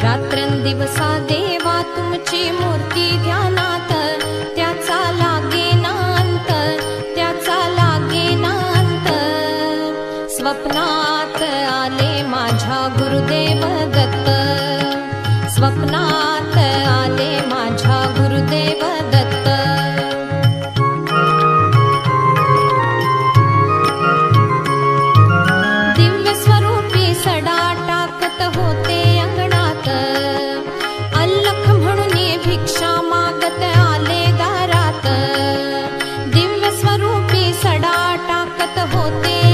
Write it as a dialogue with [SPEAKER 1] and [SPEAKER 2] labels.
[SPEAKER 1] रात्रंदिवसा देवा तुमची मूर्ती ध्यानात, त्याचा लागेना अंत, त्याचा लागेना अंत. स्वप्नात आले माझ्या गुरुदेव दत्त, स्वप्नात आले माझ्या गुरुदेव दत्त. दिव्य स्वरूपी सडा टाकत होते अंगणात, अल्लख म्हणून भिक्षा मागत आले दारात. दिव्य स्वरूपी सडा टाकत होते